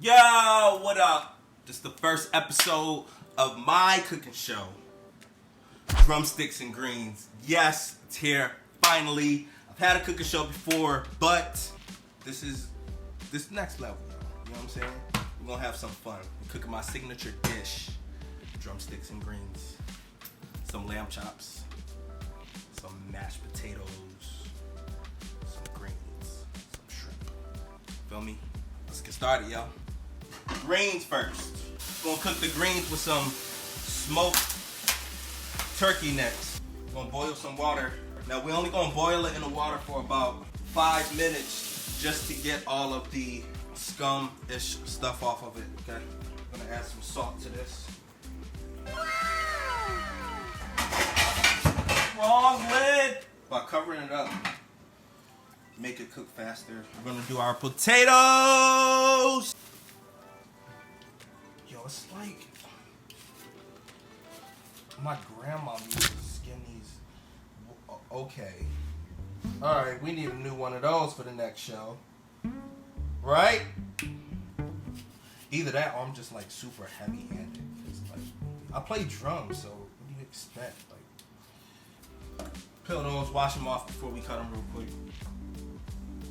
Yo, what up? This is the first episode of my cooking show, Drumsticks and Greens. Yes, it's here, finally. I've had a cooking show before, but this is next level, you know what I'm saying? We're gonna have some fun. I'm cooking my signature dish, drumsticks and greens. Some lamb chops, some mashed potatoes, some greens, some shrimp. Feel me? Let's get started, y'all. Greens first. We're gonna cook the greens with some smoked turkey necks. We're gonna boil some water. Now we're only gonna boil it in the water for about 5 minutes just to get all of the scum-ish stuff off of it, okay? I'm gonna add some salt to this. Wrong lid! By covering it up, make it cook faster. We're gonna do our potatoes! Yo, it's like my grandma used to skin these. Okay. Alright, we need a new one of those for the next show. Right? Either that or I'm just like super heavy handed. Like, I play drums, so what do you expect? Like, peel those, wash them off before we cut them real quick.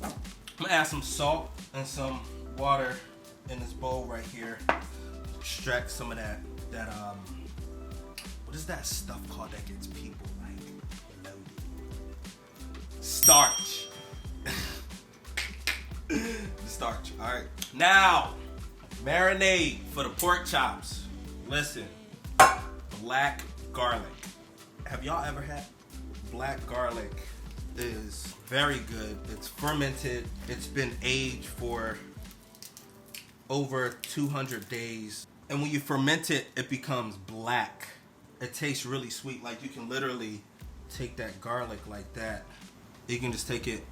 I'm gonna add some salt and some water in this bowl right here. Extract some of that what is that stuff called that gets people like loaded? Starch. The starch. Alright. Now, marinade for the pork chops. Listen. Black garlic. Have y'all ever had black garlic? Is very good. It's fermented. It's been aged for over 200 days. And when you ferment it, it becomes black. It tastes really sweet. Like you can literally take that garlic like that. You can just take it.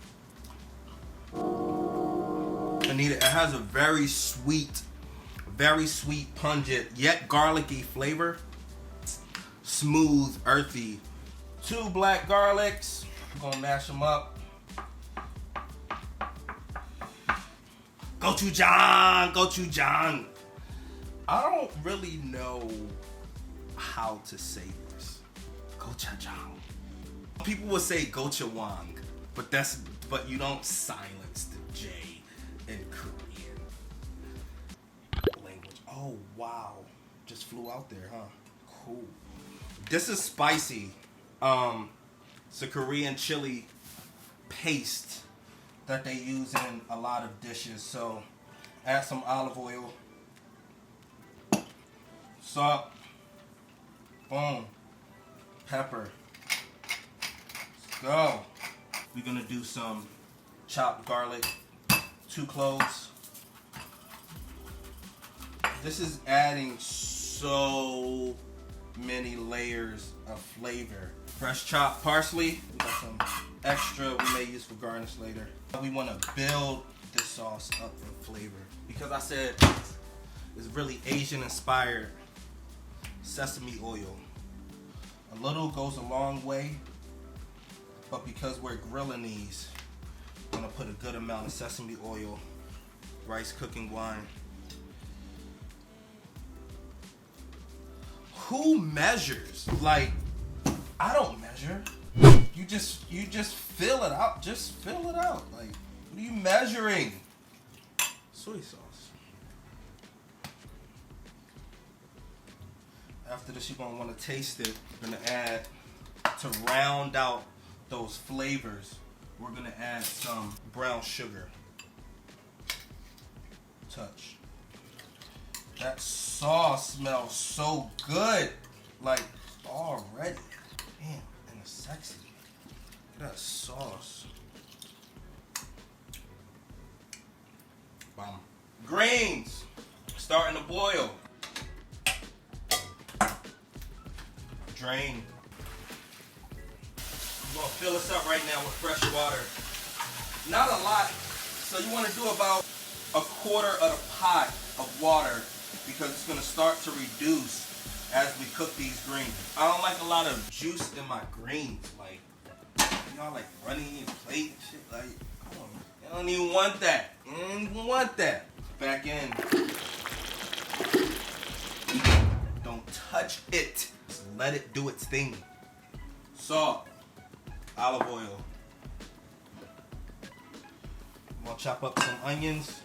And it has a very sweet, pungent, yet garlicky flavor. Smooth, earthy. 2 black garlics. I'm gonna mash them up. Gochujang. I don't really know how to say this. Gochujang. People will say gochujang, but you don't silence the J in Korean language. Oh wow, just flew out there, huh? Cool. This is spicy. It's a Korean chili paste that they use in a lot of dishes. So add some olive oil, salt, boom, pepper. Let's go. We're gonna do some chopped garlic, 2 cloves. This is adding so many layers of flavor. Fresh chopped parsley. We got some extra we may use for garnish later. We want to build this sauce up in flavor because I said it's really Asian inspired. Sesame oil. A little goes a long way, but because we're grilling these, I'm gonna put a good amount of sesame oil, rice cooking wine. Who measures? Like, I don't measure. You just fill it out. Just fill it out. Like, what are you measuring? Soy sauce. After this, you're gonna want to taste it. We're gonna add, to round out those flavors, we're gonna add some brown sugar. Touch. That sauce smells so good, like already. Damn, and it's sexy. Look at that sauce. Bomb. Greens starting to boil. Drain. I'm gonna fill this up right now with fresh water. Not a lot, so you want to do about 1/4 of the pot of water because it's gonna start to reduce as we cook these greens. I don't like a lot of juice in my greens, like, you know, like running your plate and shit. Like, come on, you don't even want that. You don't even want that. Back in. touch it. Just let it do its thing. Salt, olive oil. I'm gonna chop up some onions.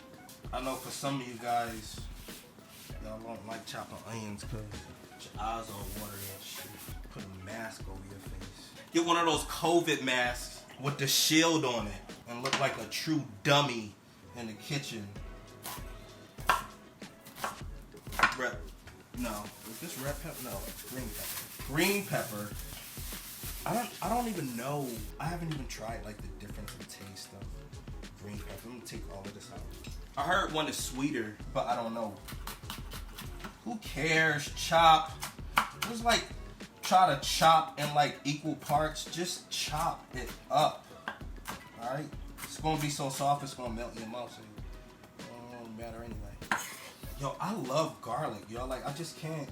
I know for some of you guys, y'all don't like chopping onions because your eyes are watery and shit. Put a mask over your face. Get one of those COVID masks with the shield on it and look like a true dummy in the kitchen. No. Is this red pepper? No, green pepper. Green pepper. I don't even know. I haven't even tried like the difference in taste of green pepper. I'm gonna take all of this out. I heard one is sweeter, but I don't know. Who cares? Chop. Just like try to chop in like equal parts. Just chop it up. Alright? It's gonna be so soft it's gonna melt in your mouth, so it don't matter anyway. Yo, I love garlic, yo. Like, I just can't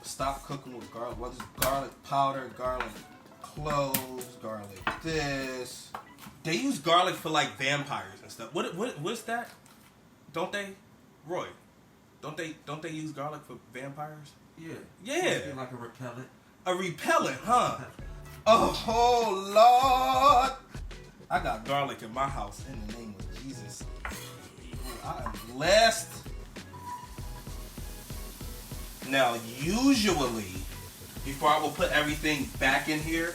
stop cooking with garlic. Whether it's garlic powder, garlic cloves, garlic this. They use garlic for like vampires and stuff. What's that? Don't they, Roy? Don't they use garlic for vampires? Yeah. Yeah. Like a repellent. A repellent, huh? Oh Lord! I got garlic in my house in the name of Jesus. I am blessed. Now, usually, before I will put everything back in here,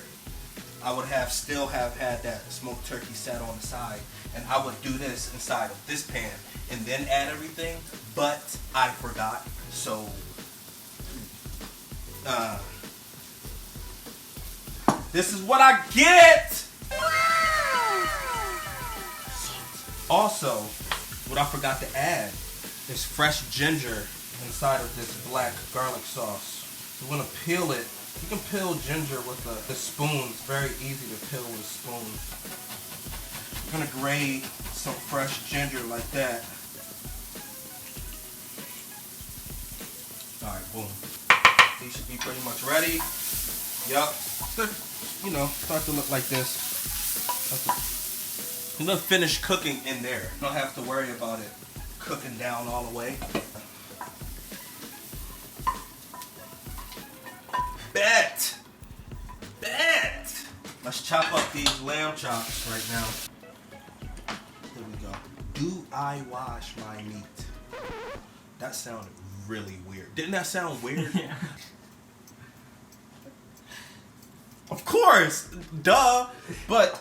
I would still have had that smoked turkey set on the side, and I would do this inside of this pan and then add everything, but I forgot, so this is what I get! Also, what I forgot to add is fresh ginger inside of this black garlic sauce. You want to peel it. You can peel ginger with the spoon. It's very easy to peel with a spoon. I'm going to grate some fresh ginger like that. Alright, boom. These should be pretty much ready. Yup. Start to look like this. I'm going to finish cooking in there. Don't have to worry about it cooking down all the way. Bet! Let's chop up these lamb chops right now. Here we go. Do I wash my meat? That sounded really weird. Didn't that sound weird? Yeah. Of course! Duh! But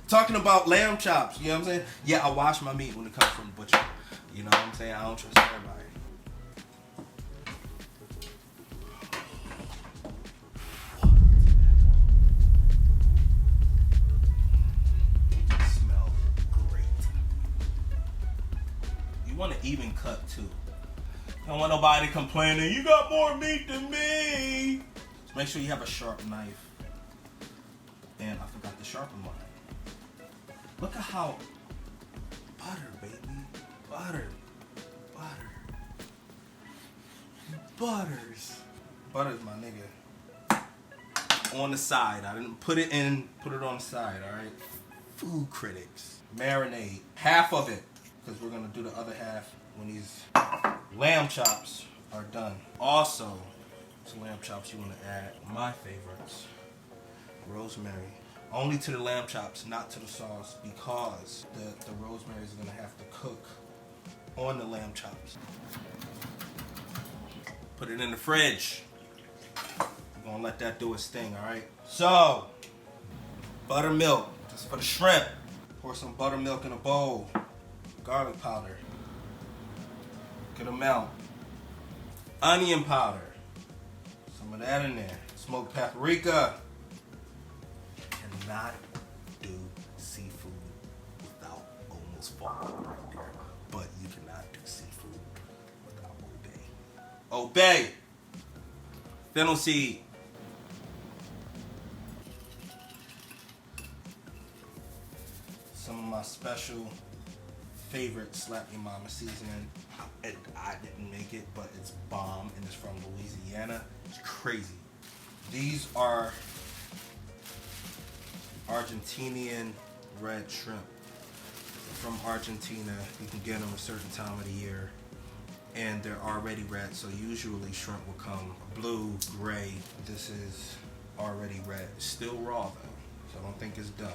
talking about lamb chops, you know what I'm saying? Yeah, I wash my meat when it comes from the butcher. You know what I'm saying? I don't trust everybody. Want an even cut too. Don't want nobody complaining, you got more meat than me. So make sure you have a sharp knife. And I forgot to sharpen mine. Look at how butter, baby. Butter's my nigga. On the side. I didn't put it in, put it on the side, alright? Food critics. Marinade. Half of it. Because we're going to do the other half when these lamb chops are done. Also, some lamb chops you want to add. My favorites. Rosemary. Only to the lamb chops, not to the sauce, because the rosemary is going to have to cook on the lamb chops. Put it in the fridge. We're going to let that do its thing, alright? So, buttermilk. Just for the shrimp. Pour some buttermilk in a bowl. Garlic powder. Get them out. Onion powder. Some of that in there. Smoked paprika. Cannot do seafood without almost falling right there. But you cannot do seafood without obey. Fennel seed. Some of my special favorite Slap Your Mama seasoning. I didn't make it, but it's bomb and it's from Louisiana. It's crazy. These are Argentinian red shrimp. They're from Argentina. You can get them a certain time of the year. and they're already red. So usually shrimp will come blue, gray. This is already red. Still raw though, so I don't think it's done.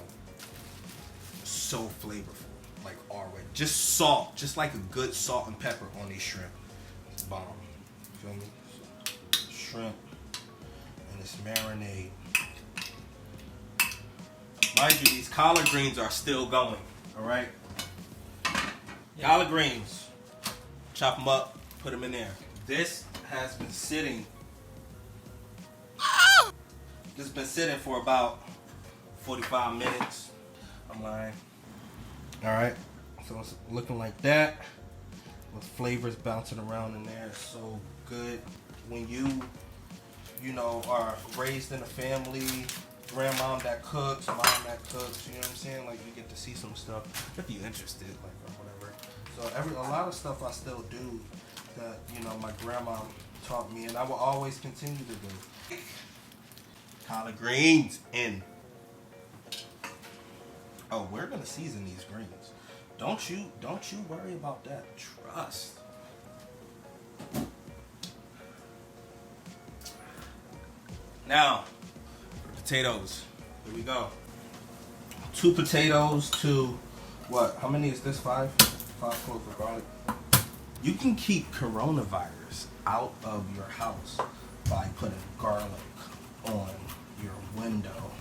So flavorful, like already. Just salt, just like a good salt and pepper on these shrimp. It's bomb. Feel me? Shrimp and this marinade. Mind you, these collard greens are still going. All right. Collard greens. Chop them up. Put them in there. This has been sitting. This has been sitting for about 45 minutes. I'm lying. All right. So it's looking like that, with flavors bouncing around in there. It's so good. When you know, are raised in a family, grandmom that cooks, mom that cooks, you know what I'm saying? Like, you get to see some stuff if you're interested, like, or whatever. So a lot of stuff I still do that, you know, my grandma taught me, and I will always continue to do. Collard greens in. Oh, we're gonna season these greens. Don't you worry about that. Trust. Now, potatoes. Here we go. 2 potatoes to what? How many is this? 5? 5 cloves of garlic. You can keep coronavirus out of your house by putting garlic on your window.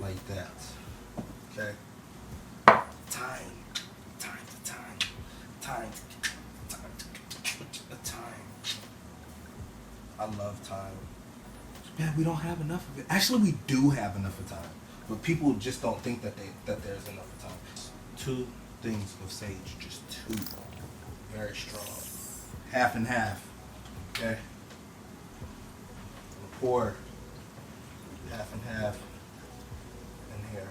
Like that. Okay? Time. I love thyme. Man, we don't have enough of it. Actually, we do have enough of thyme, but people just don't think that there's enough of thyme. 2 things of sage, just 2. Very strong. Half and half. Okay. Pour half and half in here.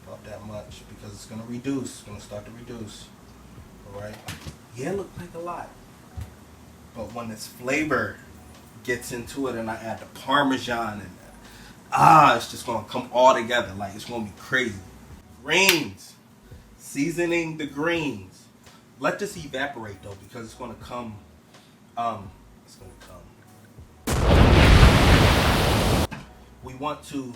About that much, because it's gonna reduce. It's gonna start to reduce. All right. Yeah, it looked like a lot. But when this flavor gets into it and I add the Parmesan and it's just gonna come all together. Like, it's gonna be crazy. Greens. Seasoning the greens. Let this evaporate though, because it's gonna come. We want to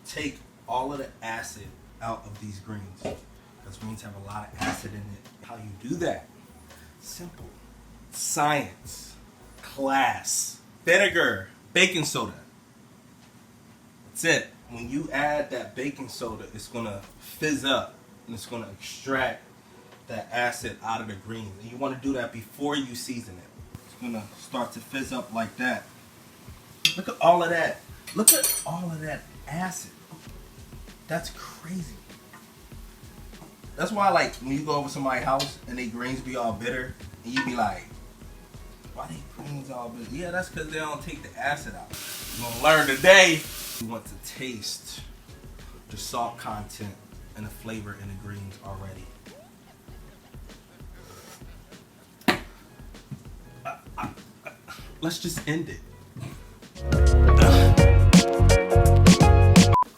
take all of the acid out of these greens, because greens have a lot of acid in it. How you do that? Simple. Science, class, vinegar, baking soda. That's it. When you add that baking soda, it's gonna fizz up and it's gonna extract that acid out of the greens. And you want to do that before you season it. It's gonna start to fizz up like that. Look at all of that. Look at all of that acid. That's crazy. That's why, like, when you go over somebody's house and they greens be all bitter, and you be like, why they greens all bitter? Yeah, that's because they don't take the acid out. You're gonna learn today. You want to taste the salt content and the flavor in the greens already. Let's just end it.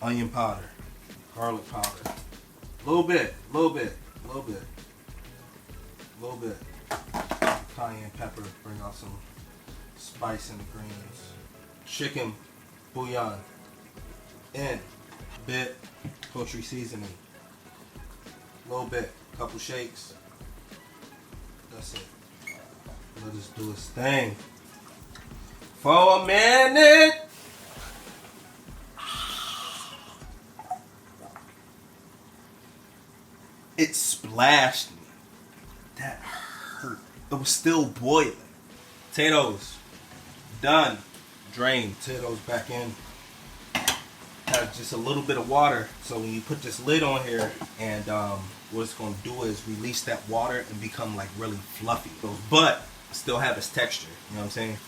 Onion powder, garlic powder, little bit. Cayenne pepper, bring out some spice in the greens. Chicken bouillon, and bit poultry seasoning. Little bit, couple shakes. That's it. Let us do its thing for a minute. It splashed me. That hurt. It was still boiling. Potatoes, done. Drain. Potatoes back in. Have just a little bit of water. So when you put this lid on here, and what it's going to do is release that water and become like really fluffy. But still have its texture. You know what I'm saying?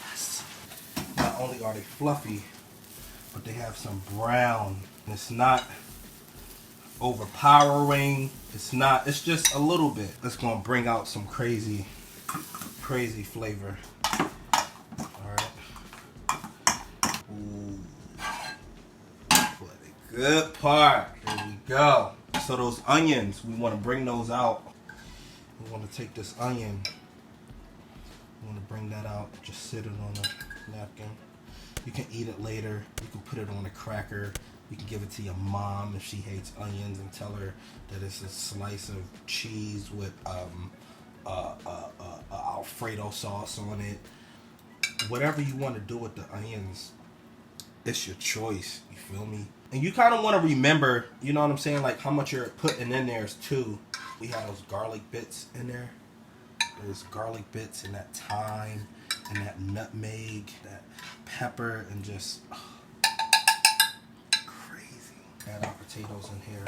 Yes. Not only are they fluffy, but they have some brown. It's not overpowering. It's just a little bit. It's gonna bring out some crazy flavor. Alright. Ooh. What a good part. There we go. So those onions, we want to bring those out. We want to take this onion. We want to bring that out. Just sit it on a napkin. You can eat it later. You can put it on a cracker. You can give it to your mom if she hates onions and tell her that it's a slice of cheese with Alfredo sauce on it. Whatever you want to do with the onions, it's your choice. You feel me? And you kind of want to remember, you know what I'm saying, like how much you're putting in there too. We have those garlic bits in there. There's garlic bits and that thyme and that nutmeg, that pepper, and just crazy. Add our potatoes in here.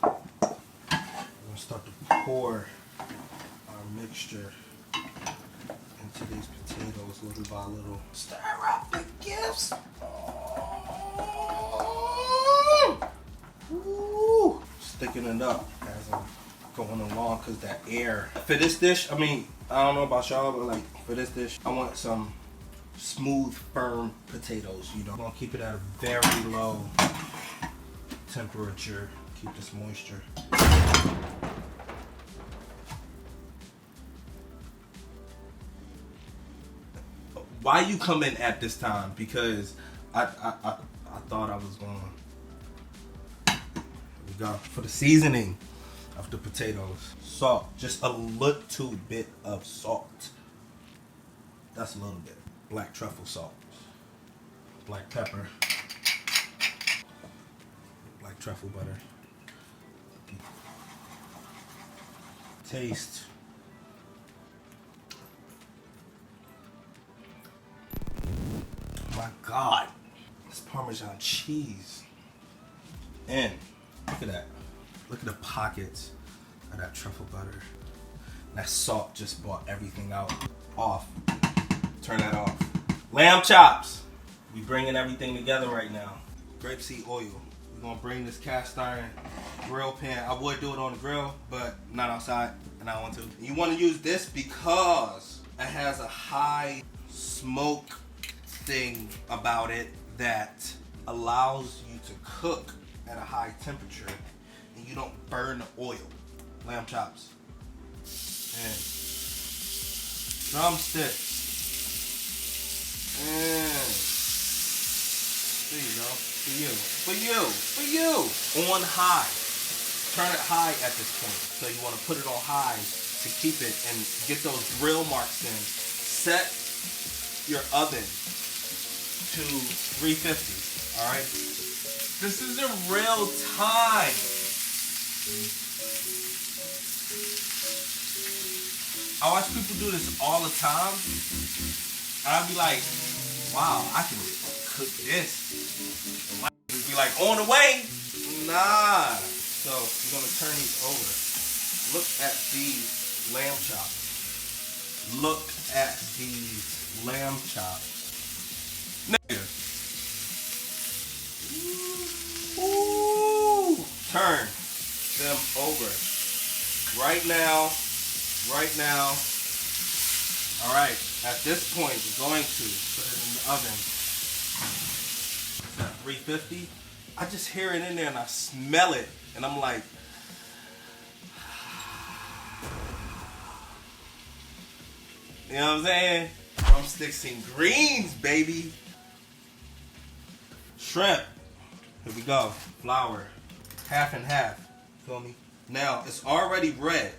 We're gonna start to pour our mixture into these potatoes little by little. Stir up the gifts. Ooh. Sticking it up as I'm going along because that air. For this dish, I mean, I don't know about y'all, but like for this dish, I want some smooth, firm potatoes. You know, I'm gonna keep it at a very low temperature. Keep this moisture. Why you come in at this time? Because I thought I was going. Here we go for the seasoning of the potatoes. Salt, just a little bit of salt. That's a little bit. Black truffle salt, black pepper, black truffle butter. Taste. My God, this Parmesan cheese. And look at that. Look at the pockets of that truffle butter. That salt just brought everything out. Off. Turn that off. Lamb chops. We bringing everything together right now. Grapeseed oil. We're gonna bring this cast iron grill pan. I would do it on the grill, but not outside, and I don't want to. You want to use this because it has a high smoke thing about it that allows you to cook at a high temperature and you don't burn the oil. Lamb chops and drumsticks and there you go. For you on high. Turn it high at this point. So you want to put it on high to keep it and get those grill marks in. Set your oven to 350. All right. This is in real time. I watch people do this all the time. And I'd be like, wow, I can cook this. And my would be like, on the way. Nah. So we're gonna turn these over. Look at these lamb chops. Look at these lamb chops. Nigga. Ooh. Turn them over. Right now. Right now. All right. At this point, we're going to put it in the oven. It's at 350. I just hear it in there and I smell it. And I'm like, you know what I'm saying? Drumsticks and greens, baby. Shrimp. Here we go. Flour. Half and half. Feel me? Now, it's already red.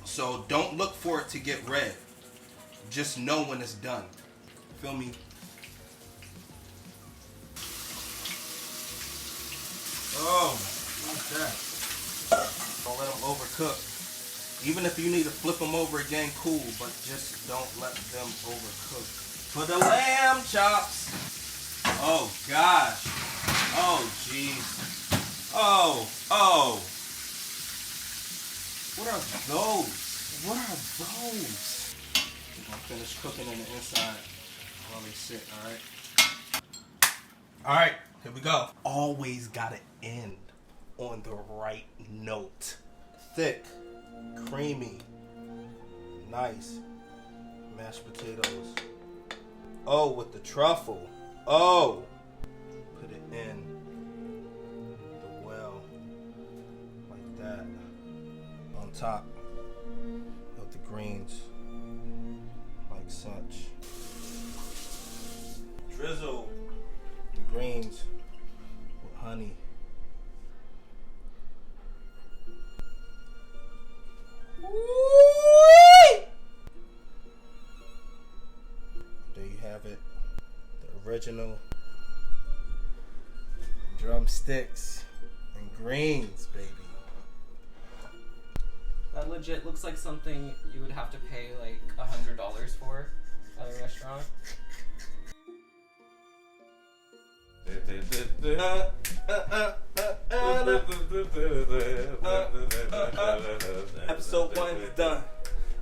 So don't look for it to get red. Just know when it's done. Feel me? Oh, look at that. Don't let them overcook. Even if you need to flip them over again, cool, but just don't let them overcook. For the lamb chops. Oh, gosh. Oh, jeez. Oh. What are those? What are those? I'm gonna finish cooking in the inside while they sit, alright? Alright, here we go. Always gotta end on the right note. Thick, creamy, nice mashed potatoes. Oh, with the truffle. Oh, put it in. top of the greens like such. Drizzle the greens with honey. There you have it. The original drumsticks and greens, baby. That legit looks like something you would have to pay like $100 for at a restaurant. Episode 1's done.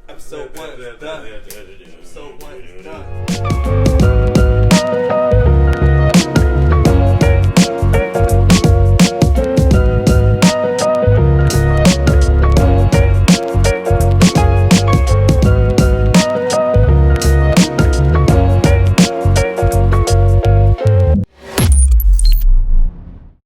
Episode 1's done. Episode 1's done.